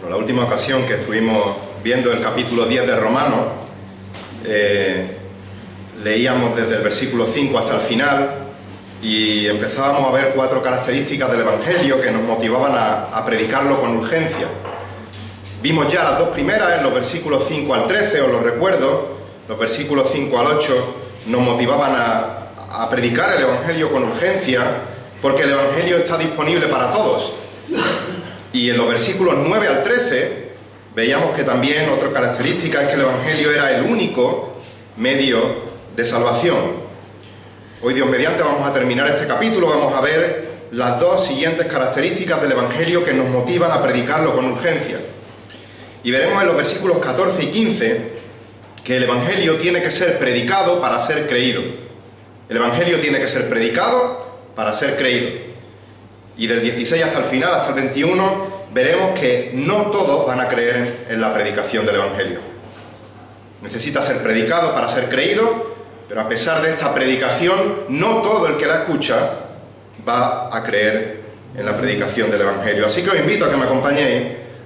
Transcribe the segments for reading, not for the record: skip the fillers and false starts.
Bueno, la última ocasión que estuvimos viendo el capítulo 10 de Romanos, leíamos desde el versículo 5 hasta el final y empezábamos a ver 4 características del Evangelio que nos motivaban a predicarlo con urgencia. Vimos ya las 2 primeras en los versículos 5 al 13, os lo recuerdo. Los versículos 5 al 8 nos motivaban a predicar el Evangelio con urgencia porque el Evangelio está disponible para todos. Y en los versículos 9 al 13 veíamos que también otra característica es que el Evangelio era el único medio de salvación. Hoy, Dios mediante, vamos a terminar este capítulo, vamos a ver las 2 siguientes características del Evangelio que nos motivan a predicarlo con urgencia. Y veremos en los versículos 14 y 15 que el Evangelio tiene que ser predicado para ser creído. El Evangelio tiene que ser predicado para ser creído. Y del 16 hasta el final, hasta el 21, veremos que no todos van a creer en la predicación del Evangelio. Necesita ser predicado para ser creído, pero a pesar de esta predicación, no todo el que la escucha va a creer en la predicación del Evangelio. Así que os invito a que me acompañéis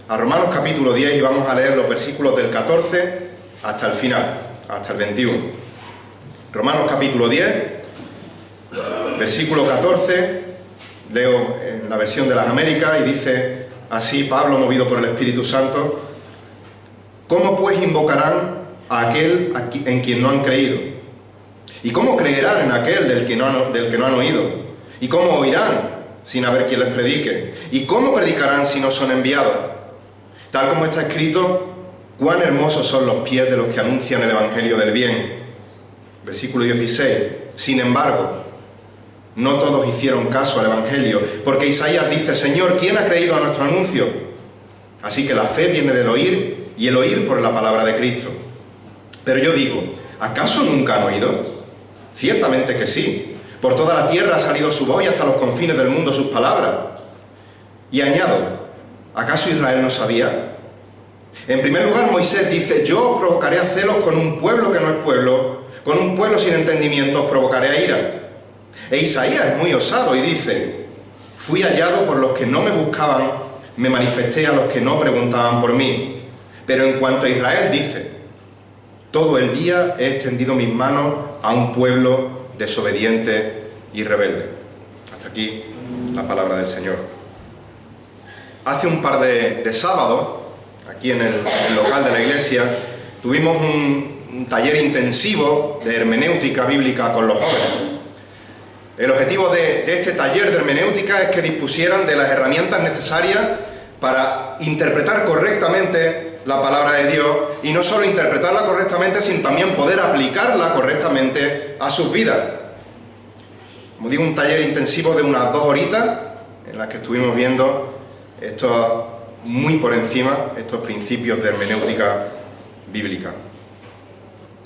a Romanos capítulo 10 y vamos a leer los versículos del 14 hasta el final, hasta el 21. Romanos capítulo 10, versículo 14, leo en la versión de las Américas y dice así Pablo, movido por el Espíritu Santo: ¿cómo pues invocarán a aquel en quien no han creído? ¿Y cómo creerán en aquel del que no han oído? ¿Y cómo oirán sin haber quien les predique? ¿Y cómo predicarán si no son enviados? Tal como está escrito: cuán hermosos son los pies de los que anuncian el Evangelio del bien. Versículo 16. Sin embargo, no todos hicieron caso al Evangelio, porque Isaías dice: Señor, ¿quién ha creído a nuestro anuncio? Así que la fe viene del oír, y el oír por la palabra de Cristo. Pero yo digo, ¿acaso nunca han oído? Ciertamente que sí. Por toda la tierra ha salido su voz y hasta los confines del mundo sus palabras. Y añado, ¿acaso Israel no sabía? En primer lugar, Moisés dice: yo os provocaré a celos con un pueblo que no es pueblo, con un pueblo sin entendimiento os provocaré a ira. E Isaías es muy osado y dice: fui hallado por los que no me buscaban, me manifesté a los que no preguntaban por mí. Pero en cuanto a Israel dice: todo el día he extendido mis manos a un pueblo desobediente y rebelde. Hasta aquí la palabra del Señor. Hace un par de sábados, aquí en el local de la iglesia, tuvimos un taller intensivo de hermenéutica bíblica con los jóvenes. El objetivo de este taller de hermenéutica es que dispusieran de las herramientas necesarias para interpretar correctamente la palabra de Dios, y no solo interpretarla correctamente, sino también poder aplicarla correctamente a sus vidas. Como digo, un taller intensivo de unas 2 horitas en las que estuvimos viendo muy por encima estos principios de hermenéutica bíblica.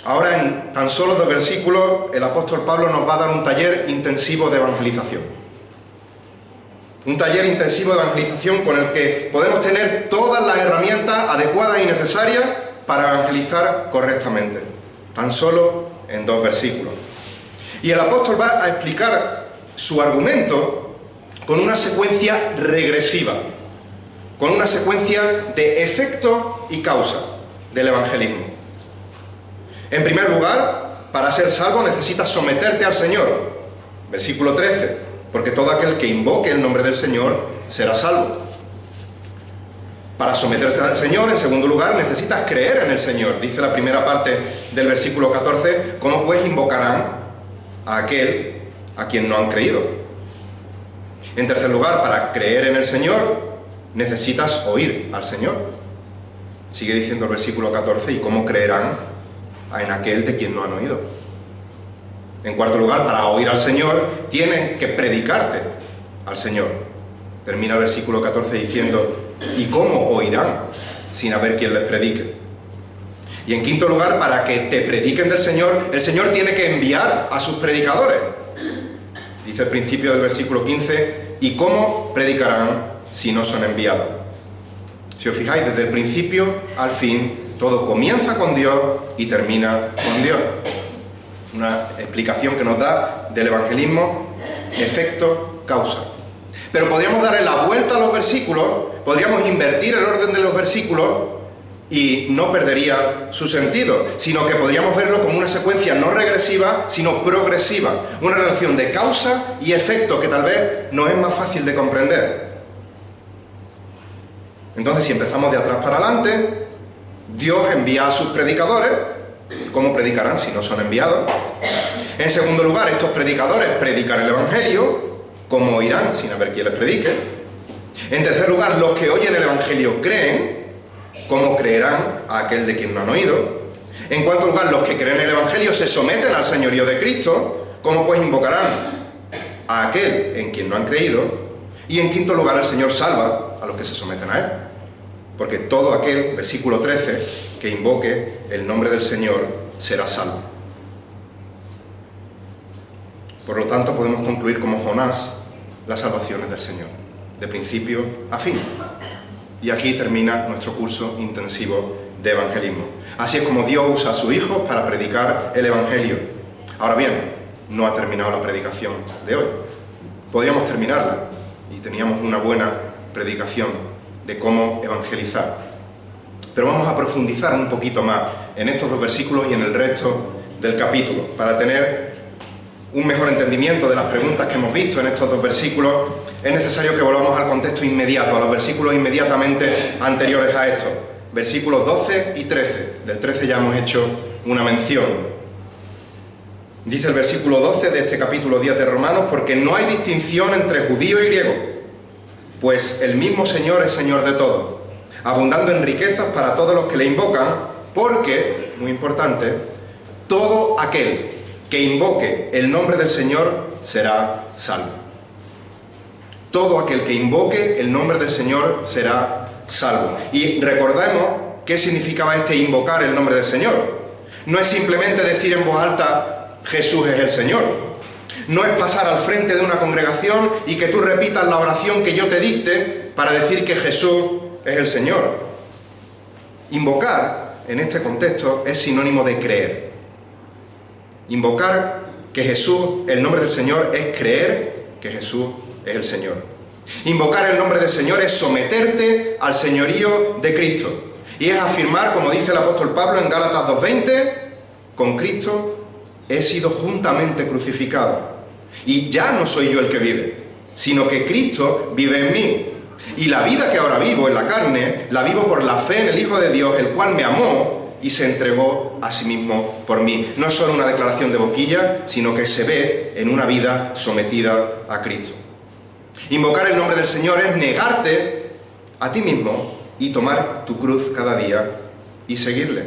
Ahora, en tan solo 2 versículos, el apóstol Pablo nos va a dar un taller intensivo de evangelización. Un taller intensivo de evangelización con el que podemos tener todas las herramientas adecuadas y necesarias para evangelizar correctamente. Tan solo en 2 versículos. Y el apóstol va a explicar su argumento con una secuencia regresiva, con una secuencia de efecto y causa del evangelismo. En primer lugar, para ser salvo necesitas someterte al Señor. Versículo 13, porque todo aquel que invoque el nombre del Señor será salvo. Para someterse al Señor, en segundo lugar, necesitas creer en el Señor. Dice la primera parte del versículo 14, ¿cómo pues invocarán a aquel a quien no han creído? En tercer lugar, para creer en el Señor, necesitas oír al Señor. Sigue diciendo el versículo 14, ¿y cómo creerán en aquel de quien no han oído? En cuarto lugar, para oír al Señor, tienen que predicarte al Señor. Termina el versículo 14 diciendo: ¿y cómo oirán sin haber quien les predique? Y en quinto lugar, para que te prediquen del Señor, el Señor tiene que enviar a sus predicadores. Dice el principio del versículo 15: ¿y cómo predicarán si no son enviados? Si os fijáis, desde el principio al fin, todo comienza con Dios y termina con Dios. Una explicación que nos da del evangelismo efecto-causa. Pero podríamos darle la vuelta a los versículos, podríamos invertir el orden de los versículos y no perdería su sentido, sino que podríamos verlo como una secuencia no regresiva, sino progresiva, una relación de causa y efecto que tal vez nos es más fácil de comprender. Entonces, si empezamos de atrás para adelante, Dios envía a sus predicadores. ¿Cómo predicarán si no son enviados? En segundo lugar, estos predicadores predican el Evangelio. ¿Cómo oirán sin haber quien les predique? En tercer lugar, los que oyen el Evangelio creen. ¿Cómo creerán a aquel de quien no han oído? En cuarto lugar, los que creen el Evangelio se someten al señorío de Cristo. ¿Cómo pues invocarán a aquel en quien no han creído? Y en quinto lugar, el Señor salva a los que se someten a Él. Porque todo aquel, versículo 13, que invoque el nombre del Señor será salvo. Por lo tanto, podemos concluir como Jonás las salvaciones del Señor, de principio a fin. Y aquí termina nuestro curso intensivo de evangelismo. Así es como Dios usa a sus hijos para predicar el Evangelio. Ahora bien, no ha terminado la predicación de hoy. Podríamos terminarla y teníamos una buena predicación de cómo evangelizar. Pero vamos a profundizar un poquito más en estos dos versículos y en el resto del capítulo, para tener un mejor entendimiento de las preguntas que hemos visto en estos dos versículos. Es necesario que volvamos al contexto inmediato, a los versículos inmediatamente anteriores a estos, versículos 12 y 13. Del 13 ya hemos hecho una mención. Dice el versículo 12 de este capítulo 10 de Romanos: porque no hay distinción entre judío y griego, pues el mismo Señor es Señor de todos, abundando en riquezas para todos los que le invocan, porque, muy importante, todo aquel que invoque el nombre del Señor será salvo. Todo aquel que invoque el nombre del Señor será salvo. Y recordemos qué significaba este invocar el nombre del Señor. No es simplemente decir en voz alta: Jesús es el Señor. No es pasar al frente de una congregación y que tú repitas la oración que yo te dicte para decir que Jesús es el Señor. Invocar, en este contexto, es sinónimo de creer. Invocar que Jesús, el nombre del Señor, es creer que Jesús es el Señor. Invocar el nombre del Señor es someterte al señorío de Cristo. Y es afirmar, como dice el apóstol Pablo en Gálatas 2:20, con Cristo he sido juntamente crucificado. Y ya no soy yo el que vive, sino que Cristo vive en mí. Y la vida que ahora vivo en la carne, la vivo por la fe en el Hijo de Dios, el cual me amó y se entregó a sí mismo por mí. No es solo una declaración de boquilla, sino que se ve en una vida sometida a Cristo. Invocar el nombre del Señor es negarte a ti mismo y tomar tu cruz cada día y seguirle.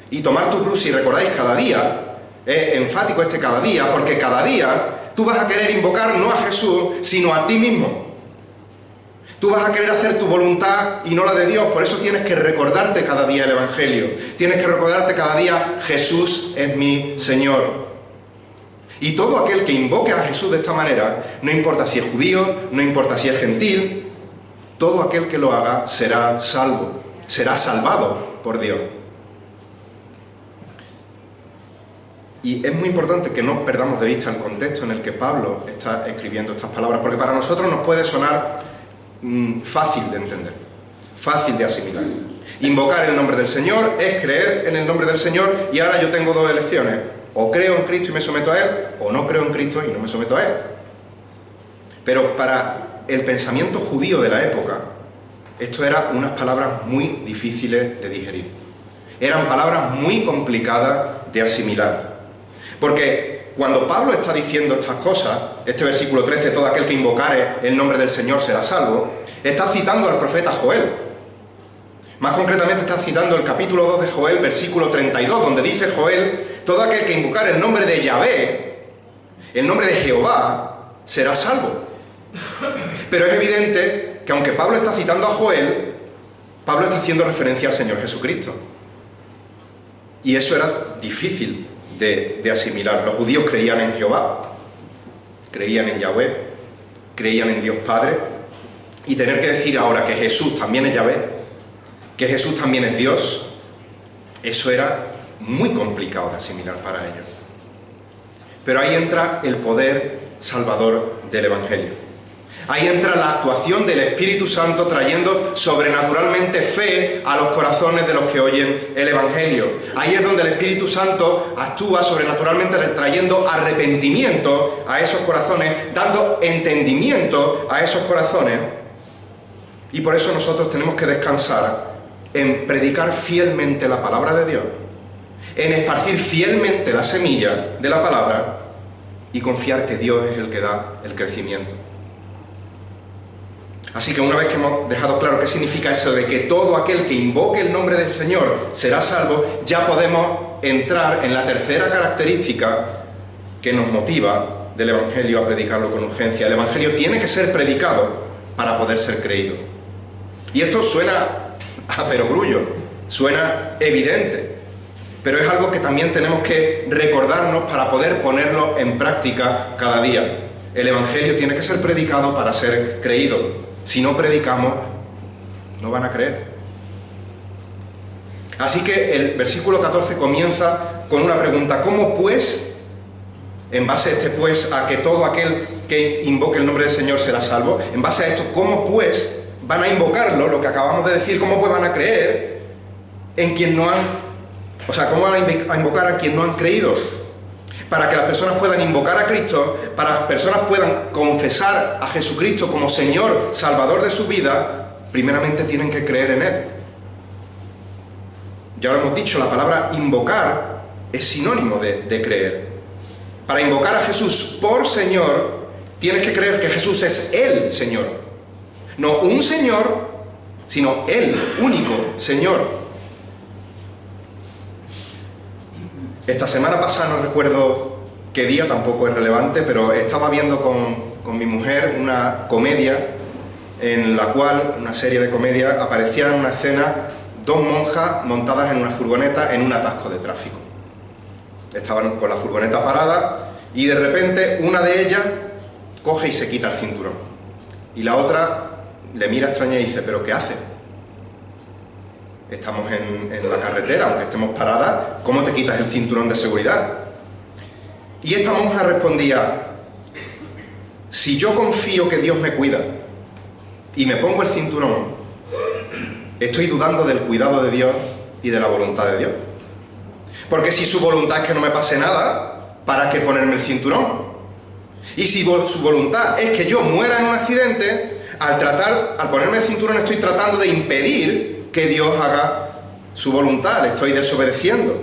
Y tomar tu cruz, si recordáis, cada día, es enfático este cada día, porque cada día tú vas a querer invocar no a Jesús, sino a ti mismo. Tú vas a querer hacer tu voluntad y no la de Dios. Por eso tienes que recordarte cada día el Evangelio. Tienes que recordarte cada día: Jesús es mi Señor. Y todo aquel que invoque a Jesús de esta manera, no importa si es judío, no importa si es gentil, todo aquel que lo haga será salvo, será salvado por Dios. Y es muy importante que no perdamos de vista el contexto en el que Pablo está escribiendo estas palabras, porque para nosotros nos puede sonar fácil de entender, fácil de asimilar. Invocar el nombre del Señor es creer en el nombre del Señor, y ahora yo tengo dos elecciones: o creo en Cristo y me someto a Él, o no creo en Cristo y no me someto a Él. Pero para el pensamiento judío de la época, esto eran unas palabras muy difíciles de digerir. Eran palabras muy complicadas de asimilar. Porque cuando Pablo está diciendo estas cosas, este versículo 13, todo aquel que invocare el nombre del Señor será salvo, está citando al profeta Joel. Más concretamente está citando el capítulo 2 de Joel, versículo 32, donde dice Joel: todo aquel que invocare el nombre de Yahvé, el nombre de Jehová, será salvo. Pero es evidente que aunque Pablo está citando a Joel, Pablo está haciendo referencia al Señor Jesucristo. Y eso era difícil de asimilar. Los judíos creían en Jehová, creían en Yahvé, creían en Dios Padre, y tener que decir ahora que Jesús también es Yahvé, que Jesús también es Dios, eso era muy complicado de asimilar para ellos. Pero ahí entra el poder salvador del Evangelio. Ahí entra la actuación del Espíritu Santo trayendo sobrenaturalmente fe a los corazones de los que oyen el Evangelio. Ahí es donde el Espíritu Santo actúa sobrenaturalmente trayendo arrepentimiento a esos corazones, dando entendimiento a esos corazones. Y por eso nosotros tenemos que descansar en predicar fielmente la palabra de Dios, en esparcir fielmente la semilla de la palabra y confiar que Dios es el que da el crecimiento. Así que una vez que hemos dejado claro qué significa eso de que todo aquel que invoque el nombre del Señor será salvo, ya podemos entrar en la tercera característica que nos motiva del Evangelio a predicarlo con urgencia. El Evangelio tiene que ser predicado para poder ser creído. Y esto suena a perogrullo, suena evidente, pero es algo que también tenemos que recordarnos para poder ponerlo en práctica cada día. El Evangelio tiene que ser predicado para ser creído. Si no predicamos, no van a creer. Así que el versículo 14 comienza con una pregunta: ¿cómo pues, en base a este pues, a que todo aquel que invoque el nombre del Señor será salvo? En base a esto, ¿cómo pues van a invocarlo, lo que acabamos de decir? ¿Cómo pues van a creer en quien no han... O sea, ¿cómo van a invocar a quien no han creído? Para que las personas puedan invocar a Cristo, para que las personas puedan confesar a Jesucristo como Señor, Salvador de su vida, primeramente tienen que creer en Él. Ya lo hemos dicho, la palabra invocar es sinónimo de creer. Para invocar a Jesús por Señor, tienes que creer que Jesús es el Señor. No un Señor, sino el único Señor. Esta semana pasada, no recuerdo qué día, tampoco es relevante, pero estaba viendo con mi mujer una comedia en la cual, una serie de comedia, aparecía en una escena dos monjas montadas en una furgoneta en un atasco de tráfico. Estaban con la furgoneta parada y de repente una de ellas coge y se quita el cinturón. Y la otra le mira extraña y dice: ¿pero qué hace? Estamos en la carretera, aunque estemos paradas, ¿cómo te quitas el cinturón de seguridad? Y esta monja respondía: si yo confío que Dios me cuida y me pongo el cinturón, estoy dudando del cuidado de Dios y de la voluntad de Dios. Porque si su voluntad es que no me pase nada, ¿para qué ponerme el cinturón? Y si su voluntad es que yo muera en un accidente, al ponerme el cinturón estoy tratando de impedir que Dios haga su voluntad, le estoy desobedeciendo.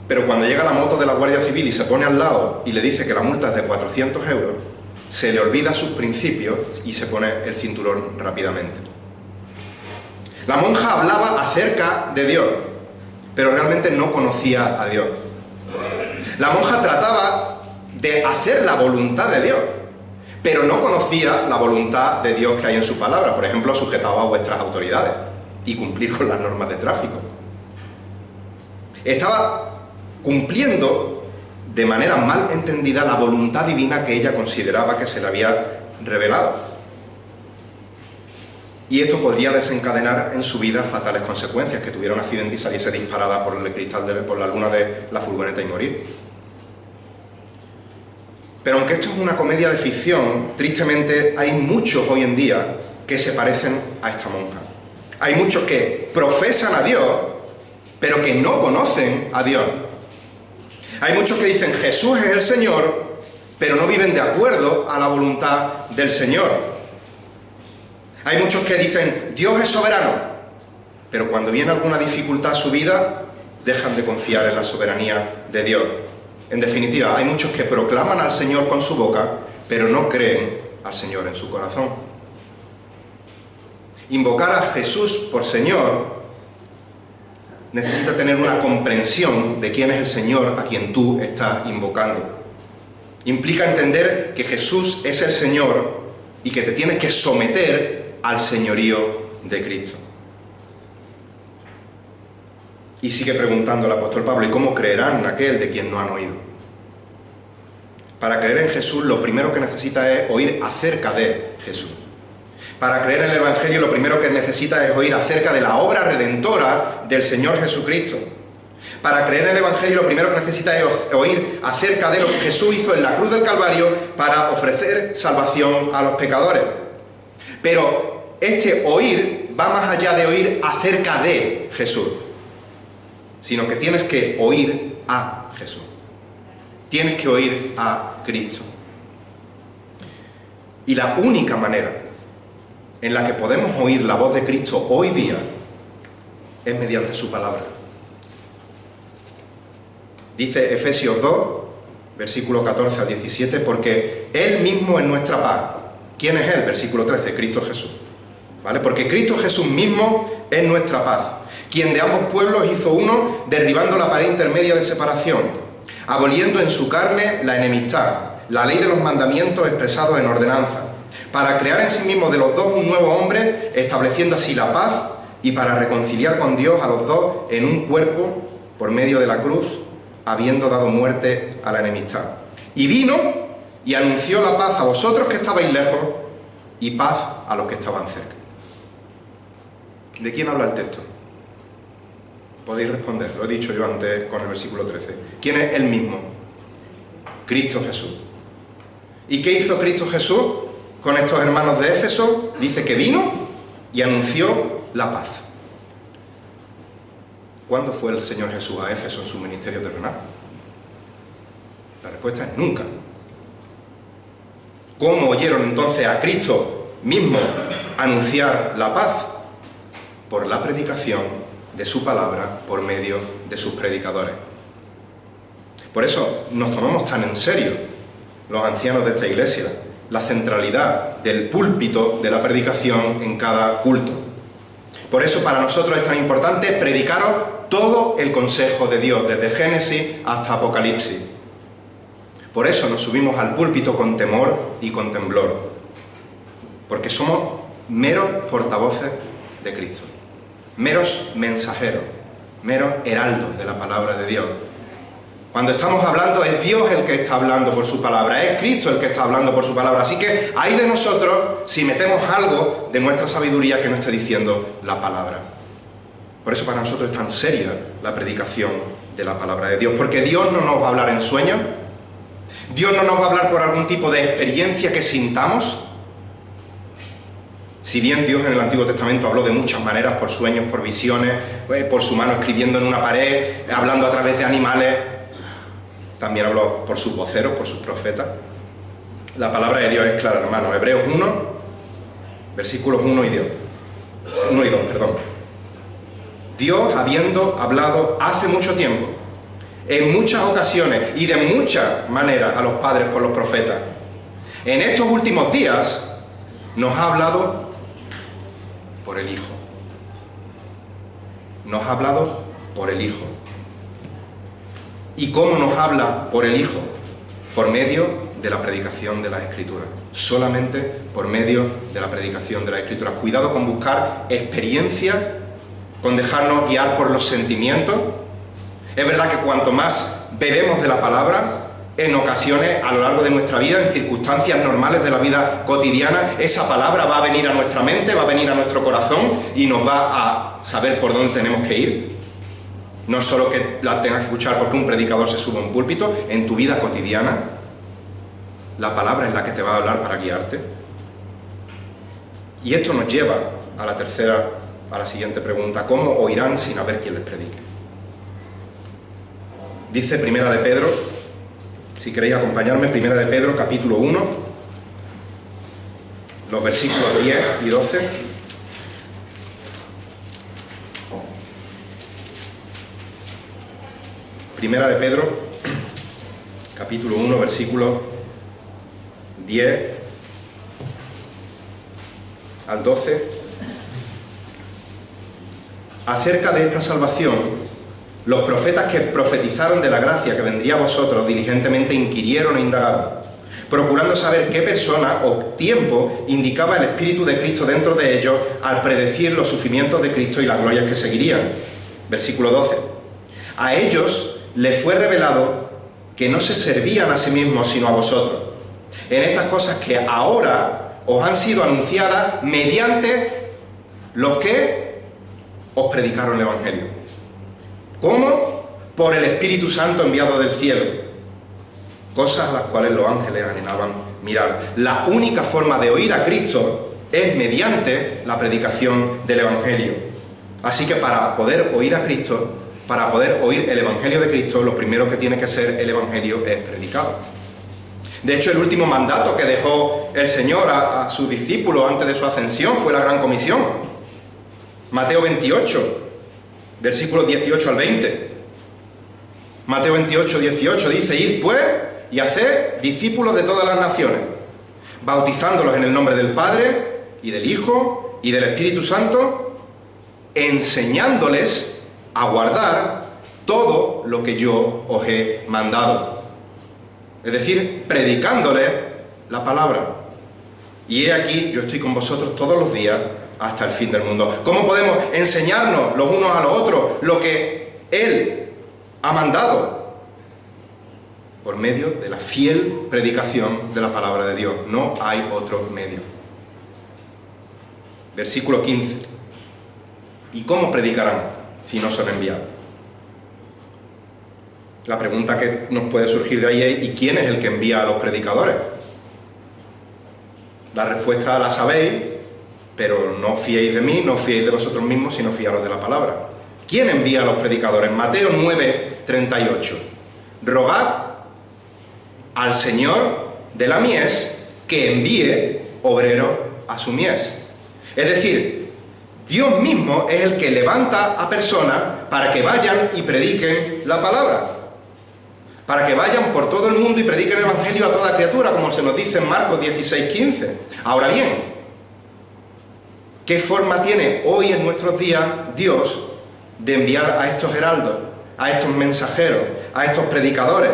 Pero cuando llega la moto de la Guardia Civil y se pone al lado y le dice que la multa es de 400 euros, se le olvida sus principios y se pone el cinturón rápidamente. La monja hablaba acerca de Dios, pero realmente no conocía a Dios. La monja trataba de hacer la voluntad de Dios, pero no conocía la voluntad de Dios que hay en su palabra. Por ejemplo, sujetaos a vuestras autoridades y cumplir con las normas de tráfico. Estaba cumpliendo de manera mal entendida la voluntad divina que ella consideraba que se le había revelado. Y esto podría desencadenar en su vida fatales consecuencias, que tuviera un accidente y saliese disparada por el cristal por la luna de la furgoneta y morir. Pero aunque esto es una comedia de ficción, tristemente hay muchos hoy en día que se parecen a esta monja. Hay muchos que profesan a Dios, pero que no conocen a Dios. Hay muchos que dicen Jesús es el Señor, pero no viven de acuerdo a la voluntad del Señor. Hay muchos que dicen Dios es soberano, pero cuando viene alguna dificultad a su vida, dejan de confiar en la soberanía de Dios. En definitiva, hay muchos que proclaman al Señor con su boca, pero no creen al Señor en su corazón. Invocar a Jesús por Señor necesita tener una comprensión de quién es el Señor a quien tú estás invocando. Implica entender que Jesús es el Señor y que te tienes que someter al señorío de Cristo. Y sigue preguntando el apóstol Pablo: ¿y cómo creerán aquel de quien no han oído? Para creer en Jesús, lo primero que necesita es oír acerca de Jesús. Para creer en el Evangelio, lo primero que necesita es oír acerca de la obra redentora del Señor Jesucristo. Para creer en el Evangelio, lo primero que necesita es oír acerca de lo que Jesús hizo en la cruz del Calvario para ofrecer salvación a los pecadores. Pero este oír va más allá de oír acerca de Jesús, sino que tienes que oír a Jesús. Tienes que oír a Cristo. Y la única manera en la que podemos oír la voz de Cristo hoy día es mediante su palabra. Dice Efesios 2, versículo 14 al 17, porque Él mismo es nuestra paz. ¿Quién es Él? Versículo 13, Cristo Jesús. ¿Vale? Porque Cristo Jesús mismo es nuestra paz, quien de ambos pueblos hizo uno, derribando la pared intermedia de separación, aboliendo en su carne la enemistad, la ley de los mandamientos expresados en ordenanza, para crear en sí mismo de los dos un nuevo hombre, estableciendo así la paz, y para reconciliar con Dios a los dos en un cuerpo por medio de la cruz, habiendo dado muerte a la enemistad. Y vino y anunció la paz a vosotros que estabais lejos y paz a los que estaban cerca. ¿De quién habla el texto? Podéis responder, lo he dicho yo antes con el versículo 13. ¿Quién es Él mismo? Cristo Jesús. ¿Y qué hizo Cristo Jesús con estos hermanos de Éfeso? Dice que vino y anunció la paz. ¿Cuándo fue el Señor Jesús a Éfeso en su ministerio terrenal? La respuesta es nunca. ¿Cómo oyeron entonces a Cristo mismo anunciar la paz? Por la predicación de su palabra por medio de sus predicadores. Por eso nos tomamos tan en serio, los ancianos de esta iglesia, la centralidad del púlpito de la predicación en cada culto. Por eso para nosotros es tan importante predicaros todo el consejo de Dios, desde Génesis hasta Apocalipsis. Por eso nos subimos al púlpito con temor y con temblor, porque somos meros portavoces de Cristo, meros mensajeros, meros heraldos de la palabra de Dios. Cuando estamos hablando es Dios el que está hablando por su palabra, es Cristo el que está hablando por su palabra. Así que hay de nosotros si metemos algo de nuestra sabiduría que no esté diciendo la palabra. Por eso para nosotros es tan seria la predicación de la palabra de Dios, porque Dios no nos va a hablar en sueños, Dios no nos va a hablar por algún tipo de experiencia que sintamos. Si bien Dios en el Antiguo Testamento habló de muchas maneras, por sueños, por visiones, por su mano escribiendo en una pared, hablando a través de animales, también habló por sus voceros, por sus profetas. La palabra de Dios es clara, hermano. Hebreos 1, versículos 1 y 2. Dios, habiendo hablado hace mucho tiempo, en muchas ocasiones y de muchas maneras a los padres por los profetas, en estos últimos días nos ha hablado por el Hijo. Nos ha hablado por el Hijo. ¿Y cómo nos habla por el Hijo? Por medio de la predicación de las Escrituras. Solamente por medio de la predicación de las Escrituras. Cuidado con buscar experiencia, con dejarnos guiar por los sentimientos. Es verdad que cuanto más bebemos de la palabra, en ocasiones, a lo largo de nuestra vida, en circunstancias normales de la vida cotidiana, esa palabra va a venir a nuestra mente, va a venir a nuestro corazón y nos va a saber por dónde tenemos que ir. No solo que la tengas que escuchar porque un predicador se sube a un púlpito, en tu vida cotidiana, la palabra es la que te va a hablar para guiarte. Y esto nos lleva a la siguiente pregunta: ¿cómo oirán sin haber quien les predique? Dice Primera de Pedro, si queréis acompañarme, Primera de Pedro, capítulo 1, los versículos 10 y 12. Primera de Pedro, capítulo 1, versículos 10 al 12. Acerca de esta salvación, los profetas que profetizaron de la gracia que vendría a vosotros diligentemente inquirieron e indagaron, procurando saber qué persona o tiempo indicaba el Espíritu de Cristo dentro de ellos al predecir los sufrimientos de Cristo y las glorias que seguirían. Versículo 12. A ellos les fue revelado que no se servían a sí mismos sino a vosotros, en estas cosas que ahora os han sido anunciadas mediante los que os predicaron el Evangelio. ¿Cómo? por el Espíritu Santo enviado del cielo, cosas a las cuales los ángeles anhelaban mirar. La única forma de oír a Cristo es mediante la predicación del Evangelio. Así que para poder oír a Cristo, para poder oír el Evangelio de Cristo, lo primero que tiene que ser el Evangelio es predicado. De hecho, el último mandato que dejó el Señor a sus discípulos antes de su ascensión fue la Gran Comisión. Mateo 28, versículos 18 al 20. Mateo 28, 18 dice: id pues y haced discípulos de todas las naciones, bautizándolos en el nombre del Padre y del Hijo y del Espíritu Santo, enseñándoles a guardar todo lo que yo os he mandado. Es decir, predicándoles la palabra. Y he aquí, yo estoy con vosotros todos los días hasta el fin del mundo. ¿Cómo podemos enseñarnos los unos a los otros lo que Él ha mandado? Por medio de la fiel predicación de la palabra de Dios. No hay otro medio. Versículo 15. ¿Y cómo predicarán si no son enviados? La pregunta que nos puede surgir de ahí es: ¿y quién es el que envía a los predicadores? La respuesta la sabéis, pero no fiéis de mí, no fiéis de vosotros mismos, sino fiaros de la palabra. ¿Quién envía a los predicadores? Mateo 9, 38. Rogad al Señor de la mies que envíe obreros a su mies. Es decir, Dios mismo es el que levanta a personas para que vayan y prediquen la palabra. Para que vayan por todo el mundo y prediquen el Evangelio a toda criatura, como se nos dice en Marcos 16, 15. Ahora bien, ¿qué forma tiene hoy en nuestros días Dios de enviar a estos heraldos, a estos mensajeros, a estos predicadores?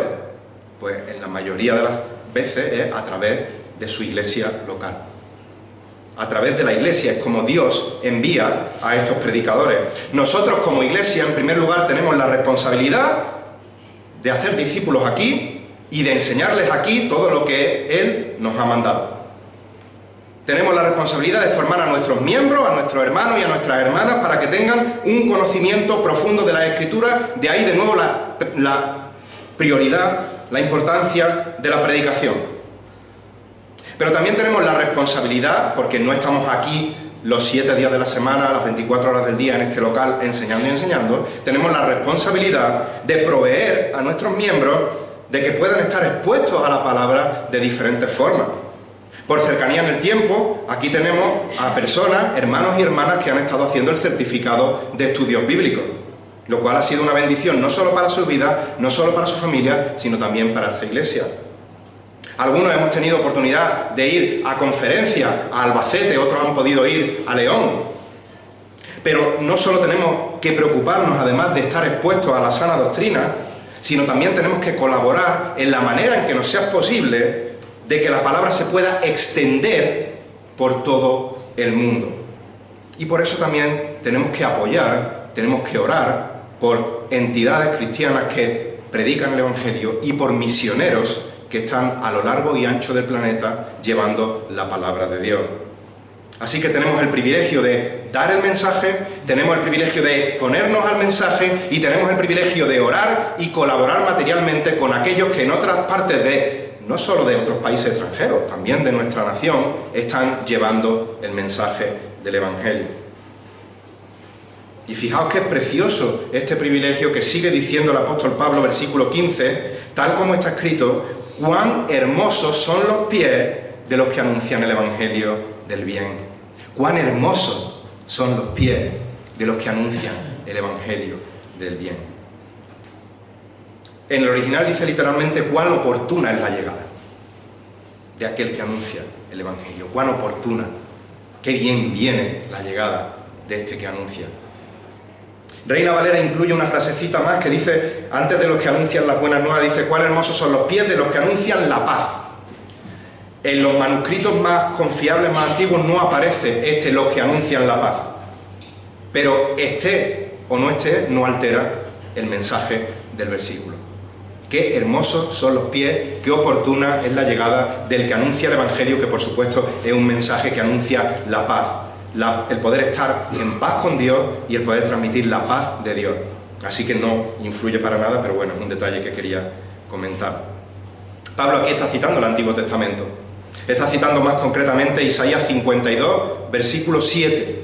Pues en la mayoría de las veces es a través de su iglesia local. A través de la iglesia es como Dios envía a estos predicadores. Nosotros como iglesia, en primer lugar, tenemos la responsabilidad de hacer discípulos aquí y de enseñarles aquí todo lo que Él nos ha mandado. Tenemos la responsabilidad de formar a nuestros miembros, a nuestros hermanos y a nuestras hermanas para que tengan un conocimiento profundo de la Escritura. De ahí de nuevo la prioridad, la importancia de la predicación. Pero también tenemos la responsabilidad, porque no estamos aquí los 7 días de la semana, las 24 horas del día en este local enseñando y enseñando, tenemos la responsabilidad de proveer a nuestros miembros de que puedan estar expuestos a la palabra de diferentes formas. Por cercanía en el tiempo, aquí tenemos a personas, hermanos y hermanas que han estado haciendo el certificado de estudios bíblicos, lo cual ha sido una bendición no solo para su vida, no solo para su familia, sino también para esta iglesia. Algunos hemos tenido oportunidad de ir a conferencias a Albacete, otros han podido ir a León. Pero no solo tenemos que preocuparnos, además de estar expuestos a la sana doctrina, sino también tenemos que colaborar en la manera en que nos sea posible de que la palabra se pueda extender por todo el mundo. Y por eso también tenemos que apoyar, tenemos que orar por entidades cristianas que predican el Evangelio y por misioneros que están a lo largo y ancho del planeta llevando la palabra de Dios. Así que tenemos el privilegio de dar el mensaje, tenemos el privilegio de exponernos al mensaje y tenemos el privilegio de orar y colaborar materialmente con aquellos que en otras partes no solo de otros países extranjeros, también de nuestra nación, están llevando el mensaje del Evangelio. Y fijaos que es precioso este privilegio que sigue diciendo el apóstol Pablo, versículo 15, tal como está escrito: cuán hermosos son los pies de los que anuncian el Evangelio del bien. Cuán hermosos son los pies de los que anuncian el Evangelio del bien. En el original dice literalmente: cuán oportuna es la llegada de aquel que anuncia el Evangelio. Cuán oportuna, qué bien viene la llegada de este que anuncia. Reina Valera incluye una frasecita más que dice, antes de los que anuncian las buenas nuevas, dice: cuán hermosos son los pies de los que anuncian la paz. En los manuscritos más confiables, más antiguos, no aparece los que anuncian la paz. Pero esté o no esté, no altera el mensaje del versículo. Qué hermosos son los pies, qué oportuna es la llegada del que anuncia el Evangelio, que por supuesto es un mensaje que anuncia la paz. El poder estar en paz con Dios y el poder transmitir la paz de Dios. Así que no influye para nada, pero bueno, es un detalle que quería comentar. Pablo aquí está citando el Antiguo Testamento. Está citando más concretamente Isaías 52, versículo 7.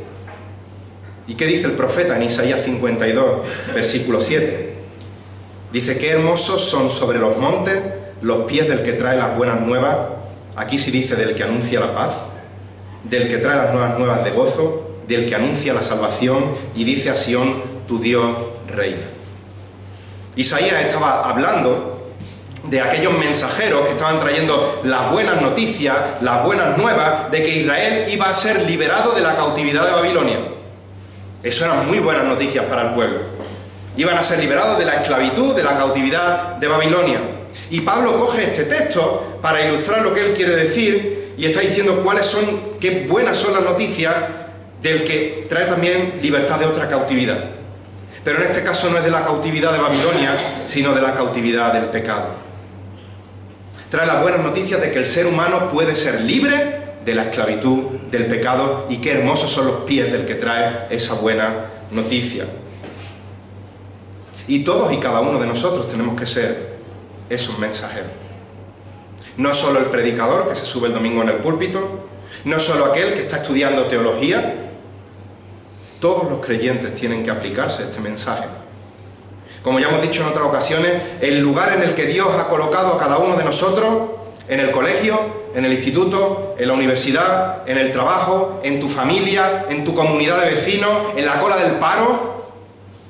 ¿Y qué dice el profeta en Isaías 52, versículo 7? Dice: qué hermosos son sobre los montes los pies del que trae las buenas nuevas. Aquí sí dice del que anuncia la paz, del que trae las nuevas nuevas de gozo, del que anuncia la salvación, y dice a Sión: tu Dios reina. Isaías estaba hablando de aquellos mensajeros que estaban trayendo las buenas noticias, las buenas nuevas de que Israel iba a ser liberado de la cautividad de Babilonia. Eso eran muy buenas noticias para el pueblo. Iban a ser liberados de la esclavitud, de la cautividad de Babilonia. Y Pablo coge este texto para ilustrar lo que él quiere decir y está diciendo qué buenas son las noticias del que trae también libertad de otra cautividad. Pero en este caso no es de la cautividad de Babilonia, sino de la cautividad del pecado. Trae las buenas noticias de que el ser humano puede ser libre de la esclavitud del pecado, y qué hermosos son los pies del que trae esa buena noticia. Y todos y cada uno de nosotros tenemos que ser esos mensajeros. No solo el predicador que se sube el domingo en el púlpito, no solo aquel que está estudiando teología. Todos los creyentes tienen que aplicarse a este mensaje. Como ya hemos dicho en otras ocasiones, el lugar en el que Dios ha colocado a cada uno de nosotros, en el colegio, en el instituto, en la universidad, en el trabajo, en tu familia, en tu comunidad de vecinos, en la cola del paro,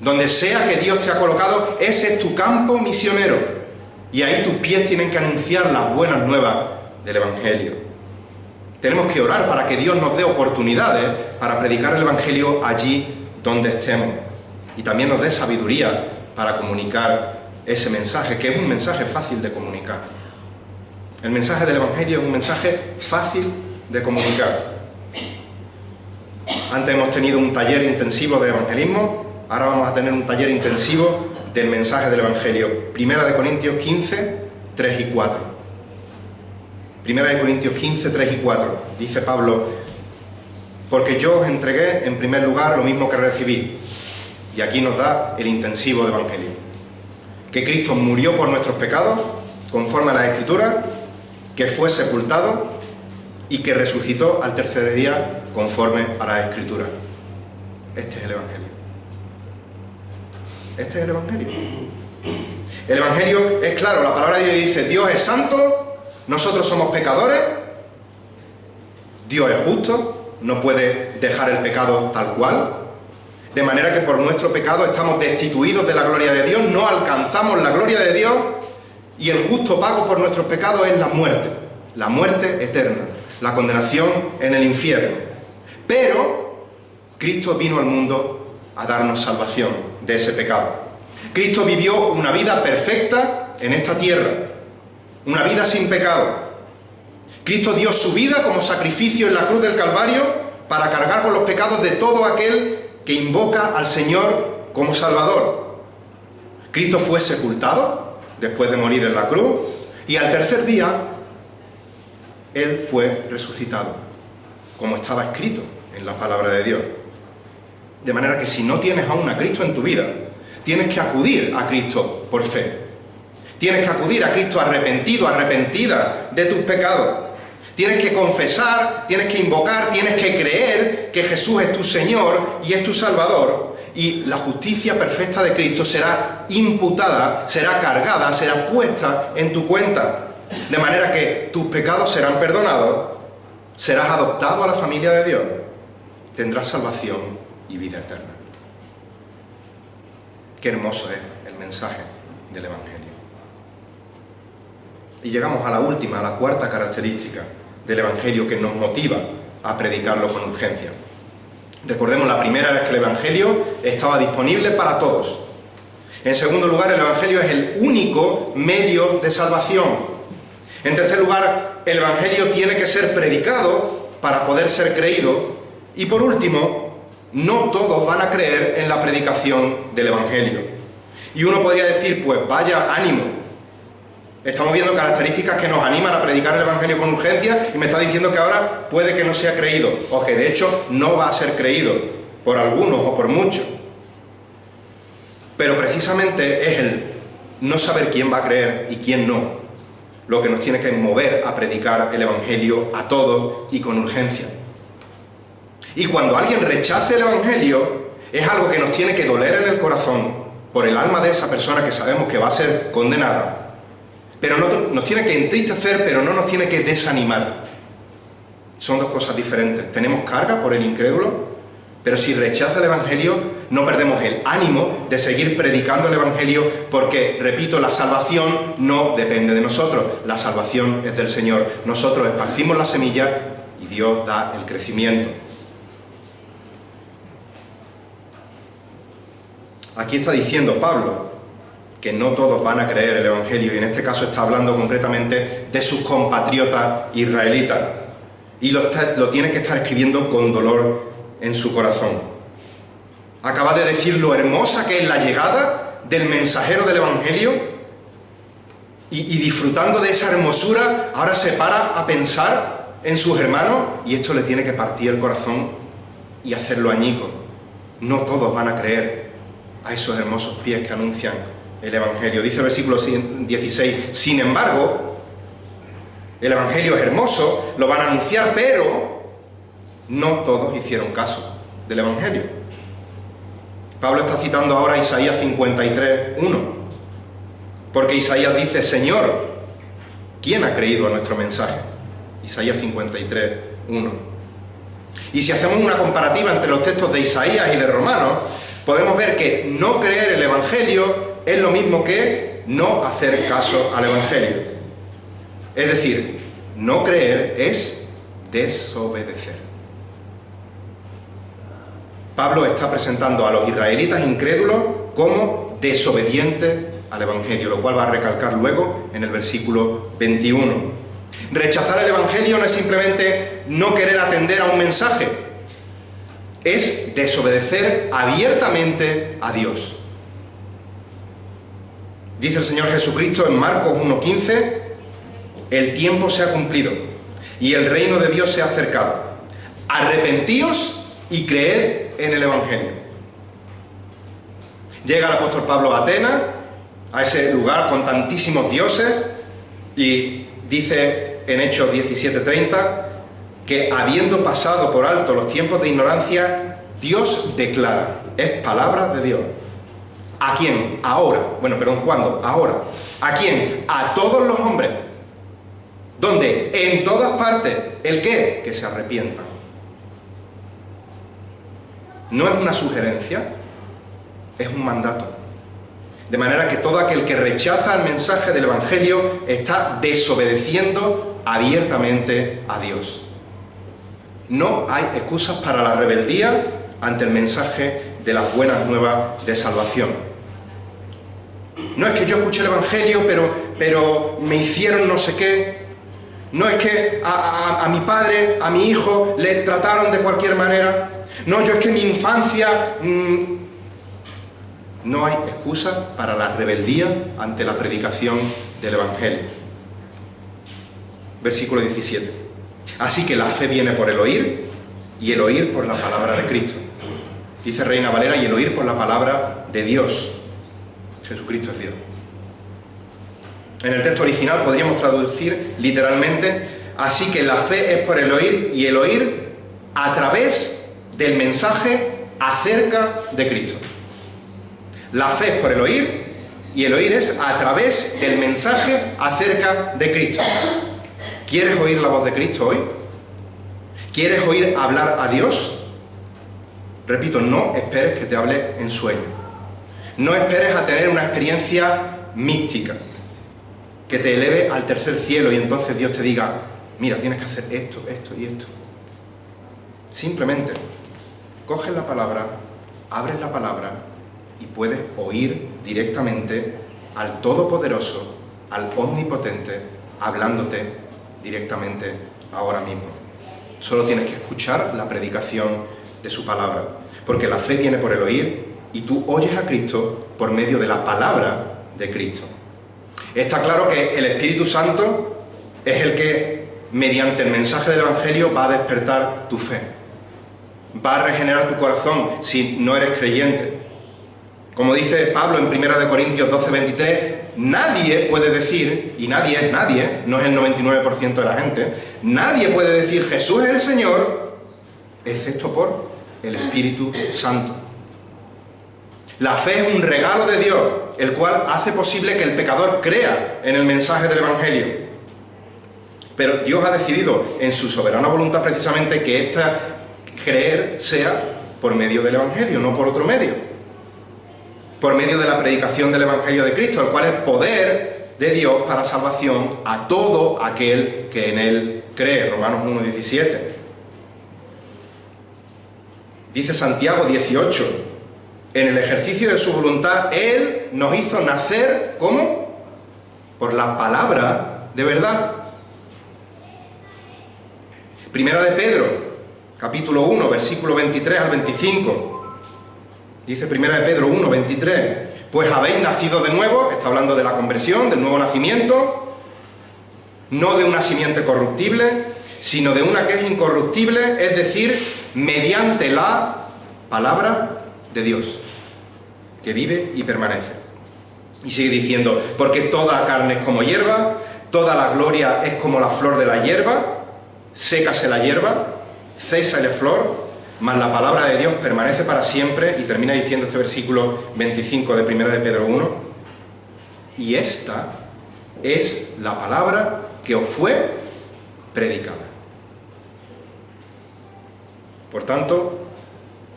donde sea que Dios te ha colocado, ese es tu campo misionero. Y ahí tus pies tienen que anunciar las buenas nuevas del Evangelio. Tenemos que orar para que Dios nos dé oportunidades para predicar el Evangelio allí donde estemos. Y también nos dé sabiduría para comunicar ese mensaje, que es un mensaje fácil de comunicar. El mensaje del Evangelio es un mensaje fácil de comunicar. Antes hemos tenido un taller intensivo de evangelismo, ahora vamos a tener un taller intensivo del mensaje del Evangelio. Primera de Corintios 15, 3 y 4. Primera de Corintios 15, 3 y 4. Dice Pablo: porque yo os entregué en primer lugar lo mismo que recibí. Y aquí nos da el intensivo de Evangelio. Que Cristo murió por nuestros pecados, conforme a las Escrituras, que fue sepultado y que resucitó al tercer día, conforme a las Escrituras. Este es el Evangelio. Este es el Evangelio. El Evangelio es claro, la palabra de Dios dice: Dios es santo, nosotros somos pecadores, Dios es justo, no puede dejar el pecado tal cual, de manera que por nuestro pecado estamos destituidos de la gloria de Dios, no alcanzamos la gloria de Dios, y el justo pago por nuestros pecados es la muerte eterna, la condenación en el infierno. Pero Cristo vino al mundo a darnos salvación de ese pecado. Cristo vivió una vida perfecta en esta tierra, una vida sin pecado. Cristo dio su vida como sacrificio en la cruz del Calvario para cargar con los pecados de todo aquel que invoca al Señor como Salvador. Cristo fue sepultado después de morir en la cruz, y al tercer día Él fue resucitado, como estaba escrito en la palabra de Dios. De manera que si no tienes aún a Cristo en tu vida, tienes que acudir a Cristo por fe. Tienes que acudir a Cristo arrepentido, arrepentida de tus pecados. Tienes que confesar, tienes que invocar, tienes que creer que Jesús es tu Señor y es tu Salvador. Y la justicia perfecta de Cristo será imputada, será cargada, será puesta en tu cuenta. De manera que tus pecados serán perdonados, serás adoptado a la familia de Dios, tendrás salvación y vida eterna. Qué hermoso es el mensaje del Evangelio. Y llegamos a la última, a la cuarta característica del Evangelio que nos motiva a predicarlo con urgencia. Recordemos, la primera vez que el Evangelio estaba disponible para todos. En segundo lugar, el Evangelio es el único medio de salvación. En tercer lugar, el Evangelio tiene que ser predicado para poder ser creído. Y por último, no todos van a creer en la predicación del Evangelio. Y uno podría decir, pues vaya ánimo. Estamos viendo características que nos animan a predicar el Evangelio con urgencia y me está diciendo que ahora puede que no sea creído, o que de hecho no va a ser creído por algunos o por muchos. Pero precisamente es el no saber quién va a creer y quién no lo que nos tiene que mover a predicar el Evangelio a todos y con urgencia. Y cuando alguien rechace el Evangelio, es algo que nos tiene que doler en el corazón por el alma de esa persona que sabemos que va a ser condenada. Pero nos tiene que entristecer, pero no nos tiene que desanimar. Son dos cosas diferentes. Tenemos carga por el incrédulo, pero si rechaza el Evangelio, no perdemos el ánimo de seguir predicando el Evangelio porque, repito, la salvación no depende de nosotros. La salvación es del Señor. Nosotros esparcimos la semilla y Dios da el crecimiento. Aquí está diciendo Pablo que no todos van a creer el Evangelio, y en este caso está hablando concretamente de sus compatriotas israelitas. Y lo tiene que estar escribiendo con dolor en su corazón. Acaba de decir lo hermosa que es la llegada del mensajero del Evangelio, y disfrutando de esa hermosura, ahora se para a pensar en sus hermanos, y esto le tiene que partir el corazón y hacerlo añicos. No todos van a creer a esos hermosos pies que anuncian el Evangelio. Dice el versículo 16, sin embargo, el Evangelio es hermoso, lo van a anunciar, pero no todos hicieron caso del Evangelio. Pablo está citando ahora Isaías 53, 1, porque Isaías dice, Señor, ¿quién ha creído a nuestro mensaje? Isaías 53, 1. Y si hacemos una comparativa entre los textos de Isaías y de Romanos, podemos ver que no creer el Evangelio es lo mismo que no hacer caso al Evangelio. Es decir, no creer es desobedecer. Pablo está presentando a los israelitas incrédulos como desobedientes al Evangelio, lo cual va a recalcar luego en el versículo 21. Rechazar el Evangelio no es simplemente no querer atender a un mensaje, es desobedecer abiertamente a Dios. Dice el Señor Jesucristo en Marcos 1:15, el tiempo se ha cumplido y el reino de Dios se ha acercado. Arrepentíos y creed en el Evangelio. Llega el apóstol Pablo a Atenas, a ese lugar con tantísimos dioses, y dice en Hechos 17:30 que habiendo pasado por alto los tiempos de ignorancia, Dios declara, es palabra de Dios. ¿A quién? Ahora. Bueno, perdón, ¿cuándo? Ahora. ¿A quién? A todos los hombres. ¿Dónde? En todas partes. ¿El qué? Que se arrepientan. No es una sugerencia, es un mandato. De manera que todo aquel que rechaza el mensaje del Evangelio está desobedeciendo abiertamente a Dios. No hay excusas para la rebeldía ante el mensaje de las buenas nuevas de salvación. No es que yo escuché el Evangelio, pero me hicieron no sé qué. No es que a mi padre, a mi hijo, le trataron de cualquier manera. No, yo es que en mi infancia... No hay excusa para la rebeldía ante la predicación del Evangelio. Versículo 17. Así que la fe viene por el oír, y el oír por la palabra de Cristo. Dice Reina Valera, y el oír por la palabra de Dios. Jesucristo es Dios. En el texto original podríamos traducir literalmente, así que la fe es por el oír, y el oír a través del mensaje acerca de Cristo. La fe es por el oír, y el oír es a través del mensaje acerca de Cristo. ¿Quieres oír la voz de Cristo hoy? ¿Quieres oír hablar a Dios? Repito, no esperes que te hable en sueño. No esperes a tener una experiencia mística que te eleve al tercer cielo y entonces Dios te diga, mira, tienes que hacer esto, esto y esto. Simplemente coges la palabra, abres la palabra y puedes oír directamente al Todopoderoso, al Omnipotente, hablándote directamente ahora mismo. Solo tienes que escuchar la predicación de su palabra, porque la fe viene por el oír y tú oyes a Cristo por medio de la palabra de Cristo. Está claro que el Espíritu Santo es el que, mediante el mensaje del Evangelio, va a despertar tu fe. Va a regenerar tu corazón si no eres creyente. Como dice Pablo en 1 Corintios 12:23, nadie puede decir, y nadie es nadie, no es el 99% de la gente, nadie puede decir Jesús es el Señor, excepto por el Espíritu Santo. La fe es un regalo de Dios, el cual hace posible que el pecador crea en el mensaje del Evangelio. Pero Dios ha decidido en su soberana voluntad precisamente que esta creer sea por medio del Evangelio, no por otro medio. Por medio de la predicación del Evangelio de Cristo, el cual es poder de Dios para salvación a todo aquel que en Él cree. Romanos 1:17. Dice Santiago 18, en el ejercicio de su voluntad, Él nos hizo nacer, ¿cómo? Por la palabra de verdad. Primera de Pedro, capítulo 1, versículo 23 al 25. Dice Primera de Pedro 1, 23. Pues habéis nacido de nuevo, está hablando de la conversión, del nuevo nacimiento, no de una simiente corruptible, sino de una que es incorruptible, es decir, mediante la palabra de Dios, que vive y permanece. Y sigue diciendo, porque toda carne es como hierba, toda la gloria es como la flor de la hierba, sécase la hierba, cesa la flor, mas la palabra de Dios permanece para siempre. Y termina diciendo este versículo 25 de 1 de Pedro 1, y esta es la palabra que os fue predicada. Por tanto,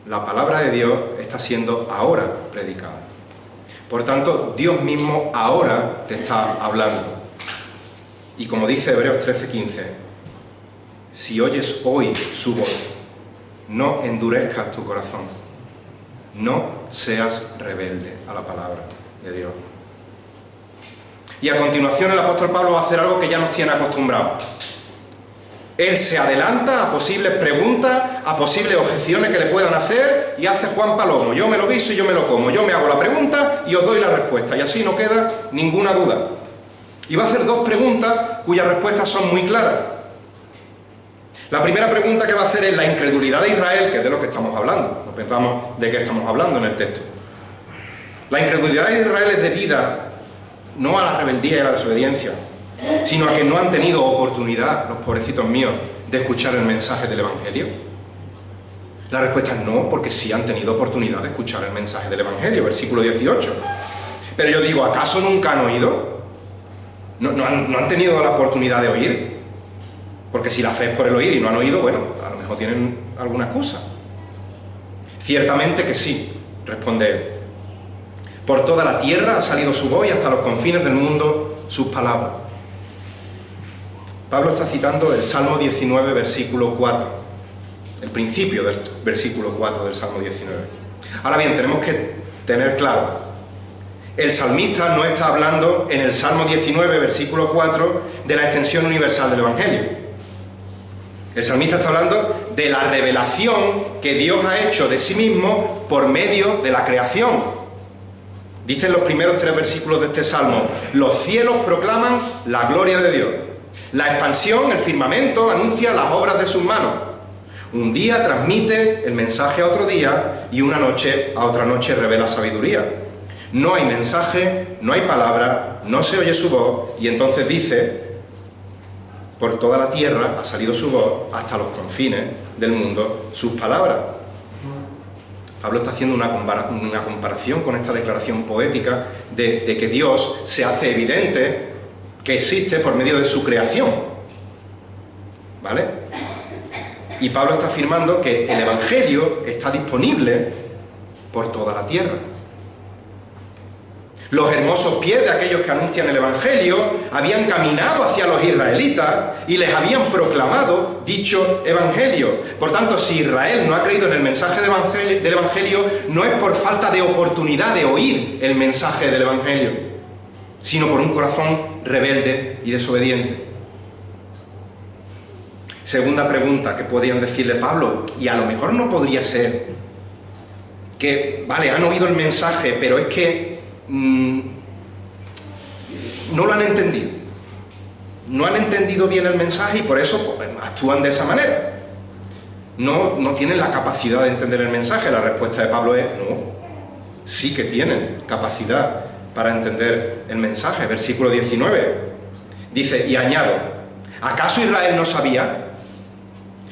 la palabra de Dios está siendo ahora predicada. Por tanto, Dios mismo ahora te está hablando. Y como dice Hebreos 13:15, si oyes hoy su voz, no endurezcas tu corazón, no seas rebelde a la palabra de Dios. Y a continuación el apóstol Pablo va a hacer algo que ya nos tiene acostumbrados. Él se adelanta a posibles preguntas, a posibles objeciones que le puedan hacer, y hace Juan Palomo: yo me lo guiso y yo me lo como, yo me hago la pregunta y os doy la respuesta, y así no queda ninguna duda. Y va a hacer dos preguntas cuyas respuestas son muy claras. La primera pregunta que va a hacer es la incredulidad de Israel, que es de lo que estamos hablando. No pensamos de qué estamos hablando en el texto. La incredulidad de Israel es debida no a la rebeldía y a la desobediencia, sino a que no han tenido oportunidad, los pobrecitos míos, de escuchar el mensaje del Evangelio. La respuesta es no, porque sí han tenido oportunidad de escuchar el mensaje del Evangelio, versículo 18. Pero yo digo, ¿acaso nunca han oído? ¿No han tenido la oportunidad de oír? Porque si la fe es por el oír y no han oído, bueno, a lo mejor tienen alguna excusa. Ciertamente que sí, responde él. Por toda la tierra ha salido su voz y hasta los confines del mundo sus palabras. Pablo está citando el Salmo 19, versículo 4, el principio del versículo 4 del Salmo 19. Ahora bien, tenemos que tener claro, el salmista no está hablando en el Salmo 19, versículo 4, de la extensión universal del Evangelio. El salmista está hablando de la revelación que Dios ha hecho de sí mismo por medio de la creación. Dicen los primeros 3 versículos de este Salmo: los cielos proclaman la gloria de Dios. La expansión, el firmamento, anuncia las obras de sus manos. Un día transmite el mensaje a otro día y una noche a otra noche revela sabiduría. No hay mensaje, no hay palabra, no se oye su voz, y entonces dice: por toda la tierra ha salido su voz, hasta los confines del mundo sus palabras. Pablo está haciendo una comparación con esta declaración poética de que Dios se hace evidente, que existe por medio de su creación. ¿Vale? Y Pablo está afirmando que el Evangelio está disponible por toda la tierra. Los hermosos pies de aquellos que anuncian el Evangelio habían caminado hacia los israelitas y les habían proclamado dicho Evangelio. Por tanto, si Israel no ha creído en el mensaje del Evangelio, no es por falta de oportunidad de oír el mensaje del Evangelio, sino por un corazón rebelde y desobediente. Segunda pregunta que podrían decirle: Pablo, y a lo mejor no podría ser que, vale, han oído el mensaje, pero es que no lo han entendido. No han entendido bien el mensaje y por eso pues, actúan de esa manera. No tienen la capacidad de entender el mensaje. La respuesta de Pablo es no. sí que tienen capacidad para entender el mensaje. Versículo 19 dice, y añado, ¿acaso Israel no sabía?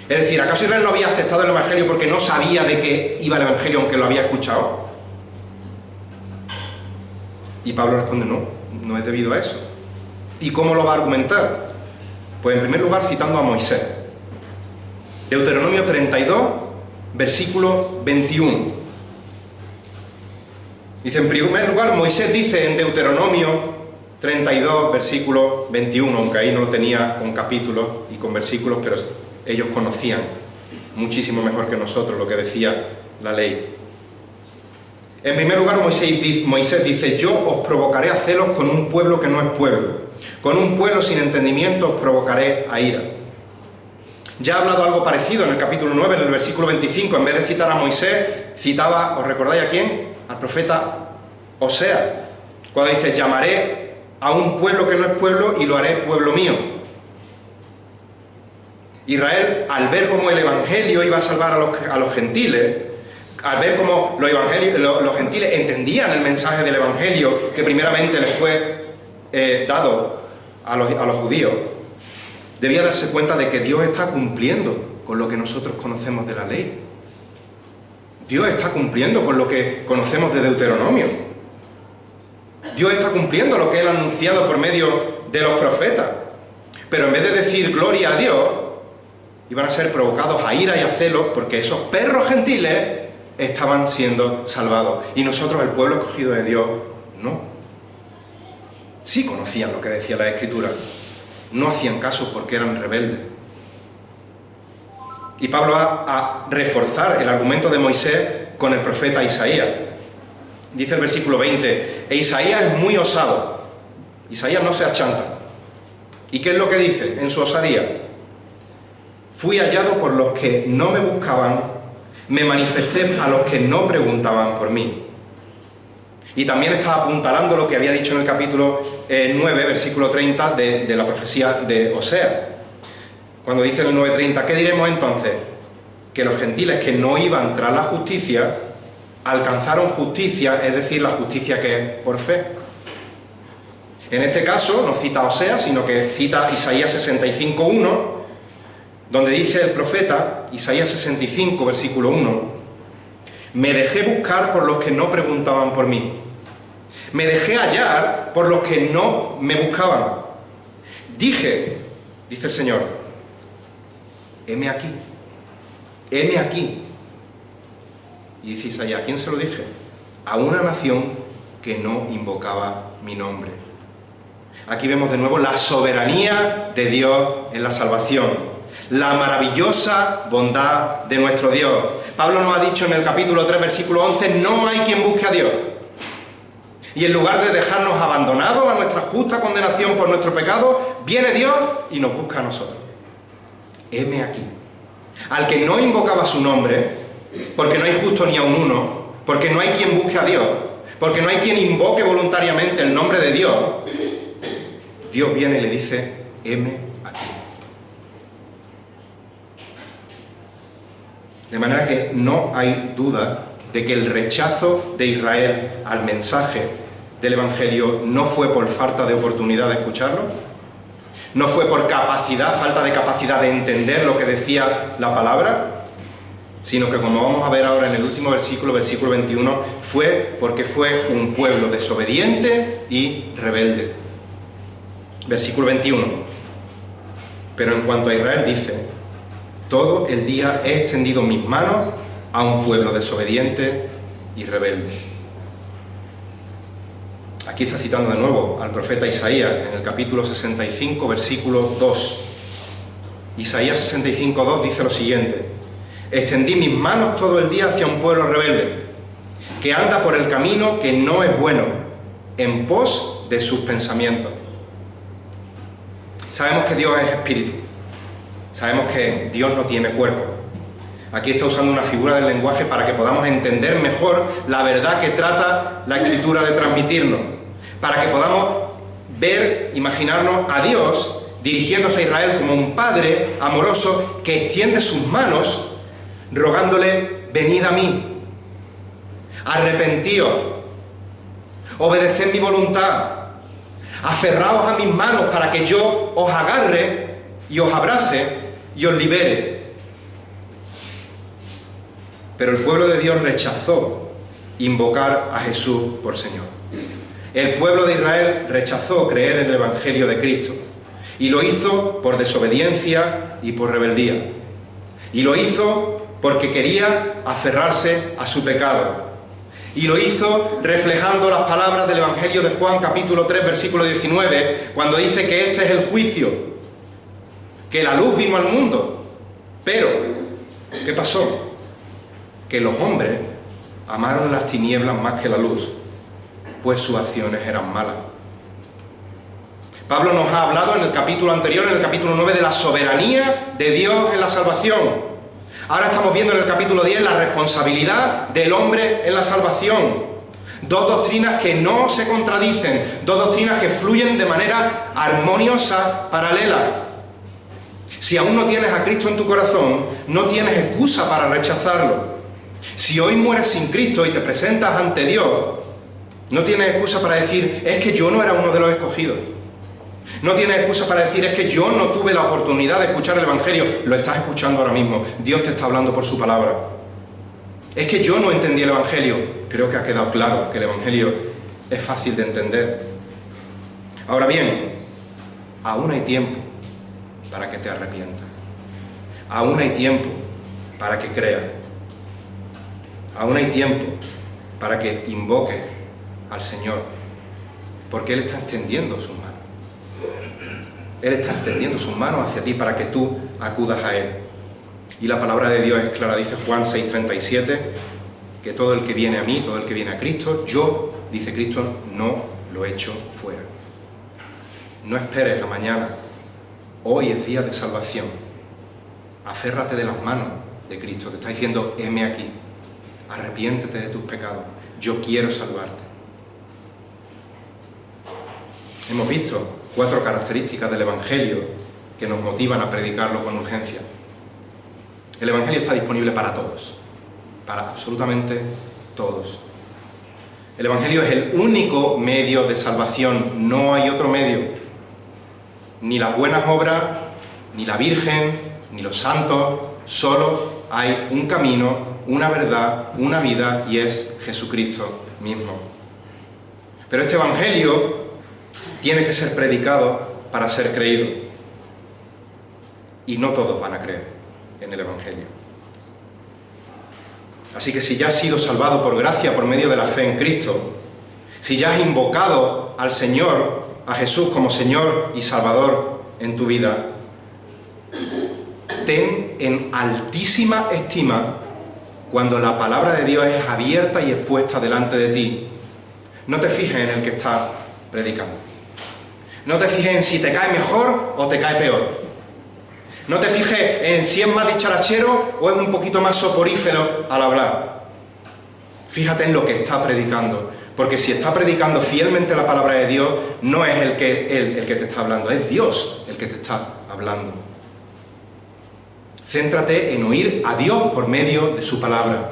Es decir, ¿acaso Israel no había aceptado el Evangelio porque no sabía de qué iba el Evangelio aunque lo había escuchado? Y Pablo responde, no es debido a eso. ¿Y cómo lo va a argumentar? Pues en primer lugar citando a Moisés. Deuteronomio 32, versículo 21. Dice, en primer lugar, Moisés dice en Deuteronomio 32, versículo 21, aunque ahí no lo tenía con capítulos y con versículos, pero ellos conocían muchísimo mejor que nosotros lo que decía la ley. En primer lugar, Moisés dice, yo os provocaré a celos con un pueblo que no es pueblo. Con un pueblo sin entendimiento os provocaré a ira. Ya ha hablado algo parecido en el capítulo 9, en el versículo 25. En vez de citar a Moisés, citaba, ¿os recordáis a quién? Al profeta Oseas. Cuando dice, llamaré a un pueblo que no es pueblo y lo haré pueblo mío. Israel, al ver cómo el Evangelio iba a salvar a los gentiles, al ver cómo los gentiles entendían el mensaje del Evangelio que primeramente les fue dado a los judíos, debía darse cuenta de que Dios está cumpliendo con lo que nosotros conocemos de la ley. Dios está cumpliendo con lo que conocemos de Deuteronomio. Dios está cumpliendo lo que Él ha anunciado por medio de los profetas. Pero en vez de decir gloria a Dios, iban a ser provocados a ira y a celos porque esos perros gentiles estaban siendo salvados. Y nosotros, el pueblo escogido de Dios, no. Sí conocían lo que decía la Escritura. No hacían caso porque eran rebeldes. Y Pablo va a reforzar el argumento de Moisés con el profeta Isaías. Dice el versículo 20, e Isaías es muy osado. Isaías no se achanta. ¿Y qué es lo que dice en su osadía? Fui hallado por los que no me buscaban, me manifesté a los que no preguntaban por mí. Y también está apuntalando lo que había dicho en el capítulo 9, versículo 30 de la profecía de Oseas. Cuando dice en el 9:30, ¿qué diremos entonces? Que los gentiles que no iban tras la justicia, alcanzaron justicia, es decir, la justicia que es por fe. En este caso no cita a Oseas, sino que cita Isaías 65:1, donde dice el profeta, Isaías 65, versículo 1, me dejé buscar por los que no preguntaban por mí. Me dejé hallar por los que no me buscaban. Dije, dice el Señor, heme aquí, heme aquí. Y dice Isaías, ¿a quién se lo dije? A una nación que no invocaba mi nombre. Aquí vemos de nuevo la soberanía de Dios en la salvación, la maravillosa bondad de nuestro Dios. Pablo nos ha dicho en el capítulo 3, versículo 11, no hay quien busque a Dios. Y en lugar de dejarnos abandonados a nuestra justa condenación por nuestro pecado, viene Dios y nos busca a nosotros. Heme aquí. Al que no invocaba su nombre, porque no hay justo ni aun uno, porque no hay quien busque a Dios, porque no hay quien invoque voluntariamente el nombre de Dios, Dios viene y le dice, heme aquí. De manera que no hay duda de que el rechazo de Israel al mensaje del Evangelio no fue por falta de oportunidad de escucharlo, no fue por falta de capacidad de entender lo que decía la palabra, sino que, como vamos a ver ahora en el último versículo, versículo 21, fue porque fue un pueblo desobediente y rebelde. Versículo 21. Pero en cuanto a Israel dice, todo el día he extendido mis manos a un pueblo desobediente y rebelde. Aquí está citando de nuevo al profeta Isaías en el capítulo 65, versículo 2. Isaías 65, 2 dice lo siguiente, extendí mis manos todo el día hacia un pueblo rebelde, que anda por el camino que no es bueno, en pos de sus pensamientos. Sabemos que Dios es espíritu, sabemos que Dios no tiene cuerpo. Aquí está usando una figura del lenguaje para que podamos entender mejor la verdad que trata la Escritura de transmitirnos, para que podamos ver, imaginarnos a Dios dirigiéndose a Israel como un padre amoroso que extiende sus manos rogándole, venid a mí. arrepentíos, obedeced mi voluntad, aferraos a mis manos para que yo os agarre y os abrace y os libere. Pero el pueblo de Dios rechazó invocar a Jesús por Señor. El pueblo de Israel rechazó creer en el Evangelio de Cristo y lo hizo por desobediencia y por rebeldía. Y lo hizo porque quería aferrarse a su pecado. Y lo hizo reflejando las palabras del Evangelio de Juan, capítulo 3, versículo 19, cuando dice que este es el juicio, que la luz vino al mundo. Pero, ¿qué pasó? Que los hombres amaron las tinieblas más que la luz, pues sus acciones eran malas. Pablo nos ha hablado en el capítulo anterior, en el capítulo 9, de la soberanía de Dios en la salvación. Ahora estamos viendo en el capítulo 10 la responsabilidad del hombre en la salvación. Dos doctrinas que no se contradicen, dos doctrinas que fluyen de manera armoniosa, paralela. Si aún no tienes a Cristo en tu corazón, no tienes excusa para rechazarlo. Si hoy mueres sin Cristo y te presentas ante Dios, no tienes excusa para decir, es que yo no era uno de los escogidos. No tienes excusa para decir, es que yo no tuve la oportunidad de escuchar el Evangelio. Lo estás escuchando ahora mismo. Dios te está hablando por su palabra. Es que yo no entendí el Evangelio. Creo que ha quedado claro que el Evangelio es fácil de entender. Ahora bien, aún hay tiempo para que te arrepientas. Aún hay tiempo para que creas. Aún hay tiempo para que invoques al Señor, porque Él está extendiendo sus manos. Él está extendiendo sus manos hacia ti para que tú acudas a Él. Y la palabra de Dios es clara, dice Juan 6:37, que todo el que viene a mí, todo el que viene a Cristo, yo, dice Cristo, no lo echo fuera. No esperes a mañana. Hoy es día de salvación. Aférrate de las manos de Cristo. Te está diciendo, heme aquí. Arrepiéntete de tus pecados. Yo quiero salvarte. Hemos visto 4 características del Evangelio que nos motivan a predicarlo con urgencia. El Evangelio está disponible para todos, para absolutamente todos. El Evangelio es el único medio de salvación, no hay otro medio. Ni las buenas obras, ni la Virgen, ni los santos, solo hay un camino, una verdad, una vida, y es Jesucristo mismo. Pero este Evangelio tiene que ser predicado para ser creído. Y no todos van a creer en el Evangelio. Así que si ya has sido salvado por gracia, por medio de la fe en Cristo, si ya has invocado al Señor, a Jesús como Señor y Salvador en tu vida, ten en altísima estima cuando la palabra de Dios es abierta y expuesta delante de ti. No te fijes en el que está predicando. No te fijes en si te cae mejor o te cae peor. No te fijes en si es más dicharachero o es un poquito más soporífero al hablar. Fíjate en lo que está predicando. Porque si está predicando fielmente la palabra de Dios, no es el que te está hablando, es Dios el que te está hablando. Céntrate en oír a Dios por medio de su palabra.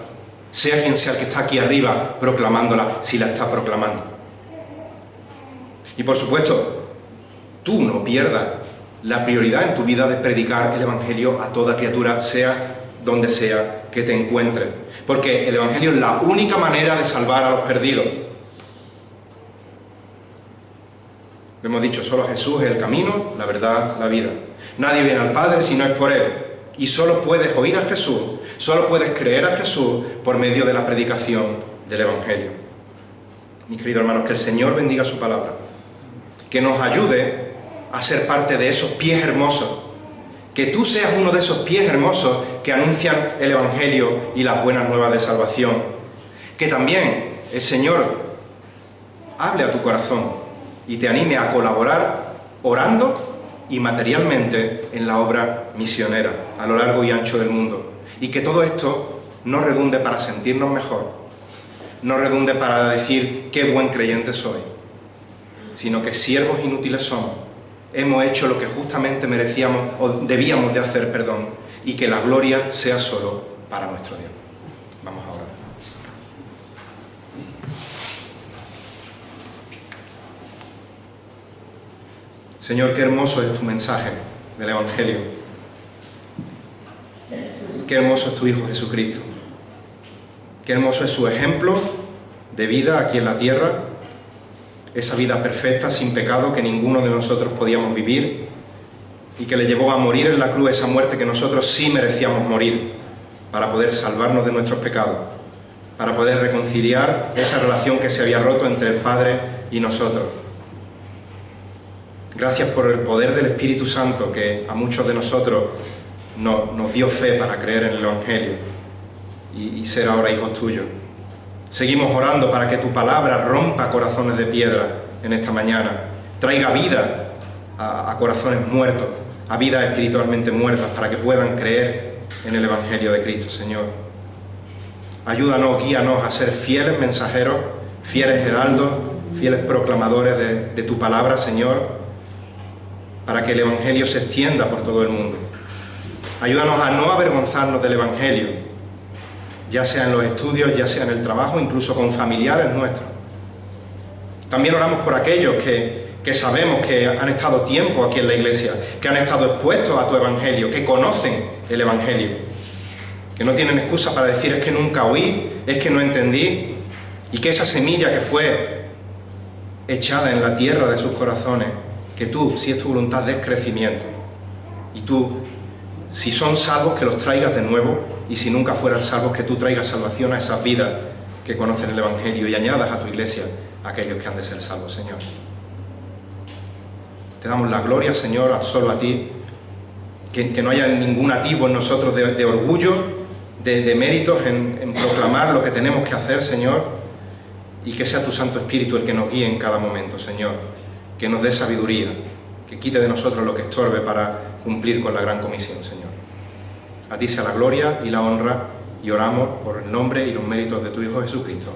Sea quien sea el que está aquí arriba proclamándola, si la está proclamando. Y por supuesto, tú no pierdas la prioridad en tu vida de predicar el Evangelio a toda criatura, sea donde sea que te encuentres. Porque el Evangelio es la única manera de salvar a los perdidos. Lo hemos dicho, solo Jesús es el camino, la verdad, la vida. Nadie viene al Padre si no es por Él. Y solo puedes oír a Jesús, solo puedes creer a Jesús por medio de la predicación del Evangelio. Mis queridos hermanos, que el Señor bendiga su palabra. Que nos ayude a ser parte de esos pies hermosos. Que tú seas uno de esos pies hermosos que anuncian el Evangelio y las buenas nuevas de salvación. Que también el Señor hable a tu corazón y te anime a colaborar orando y materialmente en la obra misionera a lo largo y ancho del mundo. Y que todo esto no redunde para sentirnos mejor, no redunde para decir qué buen creyente soy, sino que siervos inútiles somos. Hemos hecho lo que justamente merecíamos o debíamos de hacer, y que la gloria sea solo para nuestro Dios. Vamos a orar. Señor, qué hermoso es tu mensaje del Evangelio. Qué hermoso es tu Hijo Jesucristo. Qué hermoso es su ejemplo de vida aquí en la tierra, esa vida perfecta, sin pecado, que ninguno de nosotros podíamos vivir y que le llevó a morir en la cruz, esa muerte que nosotros sí merecíamos morir, para poder salvarnos de nuestros pecados, para poder reconciliar esa relación que se había roto entre el Padre y nosotros. Gracias por el poder del Espíritu Santo que a muchos de nosotros nos dio fe para creer en el Evangelio y ser ahora hijos tuyos. Seguimos orando para que tu palabra rompa corazones de piedra en esta mañana, traiga vida a corazones muertos, a vidas espiritualmente muertas, para que puedan creer en el Evangelio de Cristo, Señor. Ayúdanos, guíanos a ser fieles mensajeros, fieles heraldos, fieles proclamadores de tu palabra, Señor, para que el Evangelio se extienda por todo el mundo. Ayúdanos a no avergonzarnos del Evangelio, ya sea en los estudios, ya sea en el trabajo, incluso con familiares nuestros. También oramos por aquellos que sabemos que han estado tiempo aquí en la iglesia, que han estado expuestos a tu Evangelio, que conocen el Evangelio, que no tienen excusa para decir es que nunca oí, es que no entendí, y que esa semilla que fue echada en la tierra de sus corazones, que tú, si es tu voluntad, des crecimiento, y tú, si son salvos, que los traigas de nuevo, y si nunca fueran salvos, que tú traigas salvación a esas vidas que conocen el Evangelio y añadas a tu iglesia a aquellos que han de ser salvos, Señor. Te damos la gloria, Señor, solo a ti, que no haya ningún atisbo en nosotros de orgullo, de méritos en proclamar lo que tenemos que hacer, Señor, y que sea tu Santo Espíritu el que nos guíe en cada momento, Señor, que nos dé sabiduría, que quite de nosotros lo que estorbe para cumplir con la gran comisión, Señor. A ti sea la gloria y la honra, y oramos por el nombre y los méritos de tu Hijo Jesucristo.